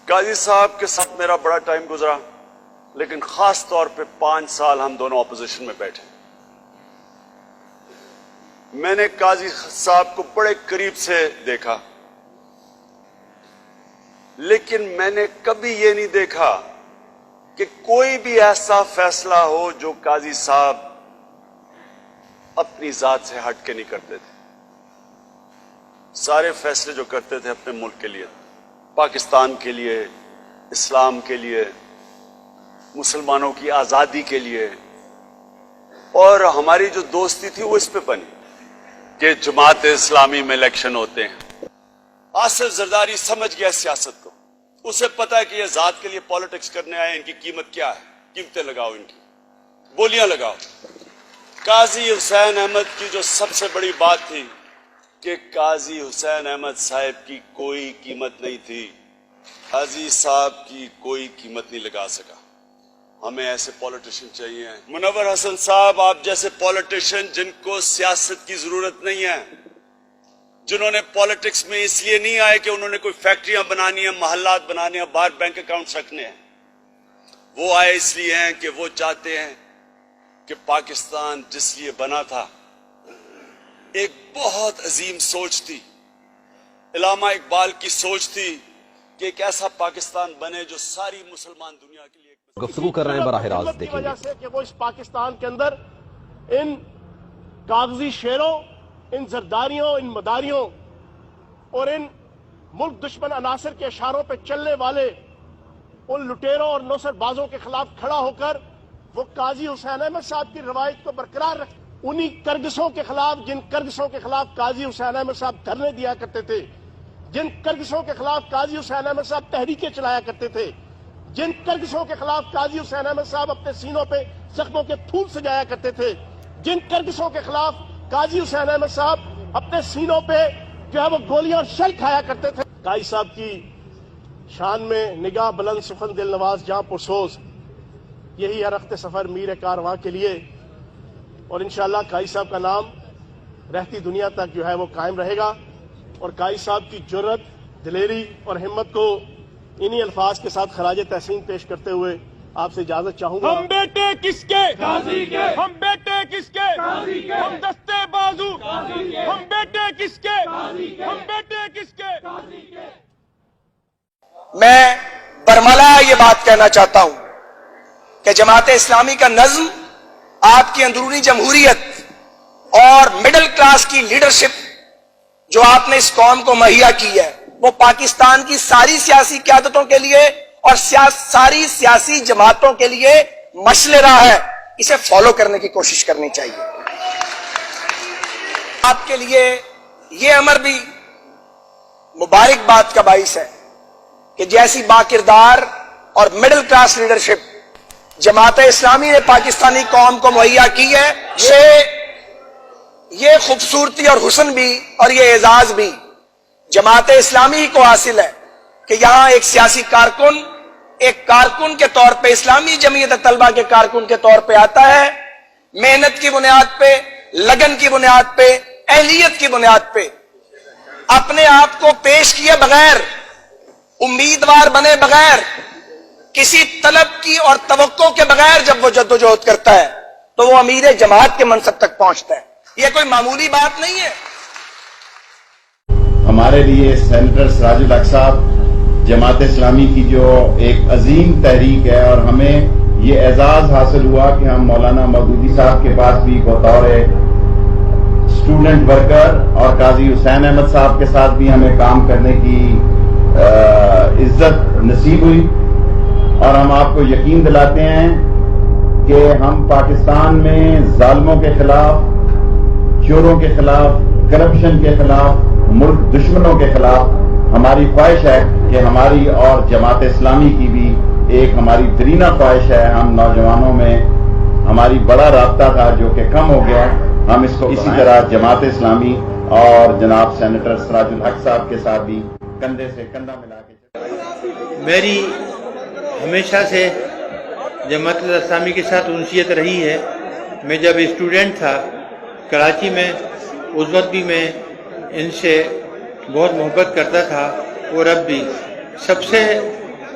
قاضی صاحب کے ساتھ میرا بڑا ٹائم گزرا، لیکن خاص طور پہ 5 سال ہم دونوں اپوزیشن میں بیٹھے۔ میں نے قاضی صاحب کو بڑے قریب سے دیکھا، لیکن میں نے کبھی یہ نہیں دیکھا کہ کوئی بھی ایسا فیصلہ ہو جو قاضی صاحب اپنی ذات سے ہٹ کے نہیں کرتے تھے۔ سارے فیصلے جو کرتے تھے اپنے ملک کے لیے، پاکستان کے لیے، اسلام کے لیے، مسلمانوں کی آزادی کے لیے۔ اور ہماری جو دوستی تھی وہ اس پہ بنی کہ جماعت اسلامی میں الیکشن ہوتے ہیں۔ آصف زرداری سمجھ گیا سیاست کو، اسے پتا ہے کہ یہ ذات کے لیے پالیٹکس کرنے آئے، ان کی قیمت کیا ہے، قیمتیں لگاؤ، ان کی بولیاں لگاؤ۔ قاضی حسین احمد کی جو سب سے بڑی بات تھی کہ قاضی حسین احمد صاحب کی کوئی قیمت نہیں تھی، قاضی صاحب کی کوئی قیمت نہیں لگا سکا۔ ہمیں ایسے پولیٹیشین چاہیے۔ منور حسن صاحب آپ جیسے پولیٹیشین جن کو سیاست کی ضرورت نہیں ہے، جنہوں نے پولیٹکس میں اس لیے نہیں آئے کہ انہوں نے کوئی فیکٹریاں بنانی ہیں، محلات بنانے ہیں، باہر بینک اکاؤنٹس رکھنے ہیں، وہ آئے اس لیے ہیں کہ وہ چاہتے ہیں کہ پاکستان جس لیے بنا تھا ایک بہت عظیم سوچ تھی، علامہ اقبال کی سوچ تھی کہ ایک ایسا پاکستان بنے جو ساری مسلمان دنیا کے لیے گفتگو کر رہے ہیں براہ راست دیکھیں گے۔ وجہ سے کہ وہ اس پاکستان کے اندر ان کاغذی شیروں، ان زرداریوں، ان مداریوں اور ان ملک دشمن عناصر کے اشاروں پہ چلنے والے ان لٹیروں اور نوسر بازوں کے خلاف کھڑا ہو کر وہ قاضی حسین احمد صاحب کی روایت کو برقرار رکھ، انہی کرگسوں کے خلاف، جن کرگسوں کے خلاف قاضی حسین احمد صاحب دھرنے دیا کرتے تھے، جن کرگسوں کے خلاف قاضی حسین احمد صاحب تحریکیں چلایا کرتے تھے، جن کرگسوں کے خلاف قاضی حسین احمد صاحب اپنے سینوں پہ زخموں کے پھول سجایا کرتے تھے، جن کرگسوں کے خلاف قاضی حسین احمد صاحب اپنے سینوں پہ جو ہے وہ گولیاں اور شل کھایا کرتے تھے۔ قاضی صاحب کی شان میں نگاہ بلند، سخن دل نواز، جاں پرسوز، یہی ہے رخت سفر میر کارواں کے لیے، اور انشاءاللہ قاضی صاحب کا نام رہتی دنیا تک جو ہے وہ قائم رہے گا۔ اور قاضی صاحب کی جرأت، دلیری اور ہمت کو انہی الفاظ کے ساتھ خراج تحسین پیش کرتے ہوئے آپ سے اجازت چاہوں گا۔ ہم بیٹے کس کے؟ قاضی کے۔ ہم بیٹے کس کے؟ قاضی کے۔ ہم دستے بازو؟ قاضی کے۔ ہم بیٹے کس کے؟ قاضی کے۔ ہم بیٹے کس کے؟ قاضی کے۔ میں برملا یہ بات کہنا چاہتا ہوں کہ جماعت اسلامی کا نظم، آپ کی اندرونی جمہوریت اور مڈل کلاس کی لیڈرشپ جو آپ نے اس قوم کو مہیا کی ہے، وہ پاکستان کی ساری سیاسی قیادتوں کے لیے اور ساری سیاسی جماعتوں کے لیے مشعل راہ ہے۔ اسے فالو کرنے کی کوشش کرنی چاہیے۔ آپ کے لیے یہ امر بھی مبارک بات کا باعث ہے کہ جیسی باکردار اور middle class leadership Jamaat Islami نے پاکستانی قوم کو مہیا کی ہے، یہ خوبصورتی اور حسن بھی اور یہ اعزاز بھی جماعت اسلامی کو حاصل ہے کہ یہاں ایک سیاسی کارکن ایک کارکن کے طور پہ، اسلامی جمعیت طلبہ کے کارکن کے طور پہ آتا ہے، محنت کی بنیاد پہ، لگن کی بنیاد پہ، اہلیت کی بنیاد پہ، اپنے آپ کو پیش کیے بغیر، امیدوار بنے بغیر، کسی طلب کی اور توقع کے بغیر جب وہ جدوجہد کرتا ہے تو وہ امیر جماعت کے منصب تک پہنچتا ہے۔ یہ کوئی معمولی بات نہیں ہے۔ ہمارے لیے سینیٹر سراج الحق صاحب جماعت اسلامی کی جو ایک عظیم تحریک ہے، اور ہمیں یہ اعزاز حاصل ہوا کہ ہم مولانا مودودی صاحب کے پاس بھی بطور اسٹوڈنٹ ورکر اور قاضی حسین احمد صاحب کے ساتھ بھی ہمیں کام کرنے کی عزت نصیب ہوئی، اور ہم آپ کو یقین دلاتے ہیں کہ ہم پاکستان میں ظالموں کے خلاف، چوروں کے خلاف، کرپشن کے خلاف، ملک دشمنوں کے خلاف ہماری خواہش ہے کہ ہماری اور جماعت اسلامی کی بھی ایک ہماری درینہ خواہش ہے، ہم نوجوانوں میں ہماری بڑا رابطہ تھا جو کہ کم ہو گیا، ہم اس کو اسی طرح جماعت اسلامی اور جناب سینیٹر سراج الحق صاحب کے ساتھ بھی کندھے سے کندھا ملا کے میری ہمیشہ سے جماعت اسلامی کے ساتھ انسیت رہی ہے۔ میں جب اسٹوڈنٹ تھا کراچی میں، اس وقت بھی میں ان سے بہت محبت کرتا تھا، اور اب بھی سب سے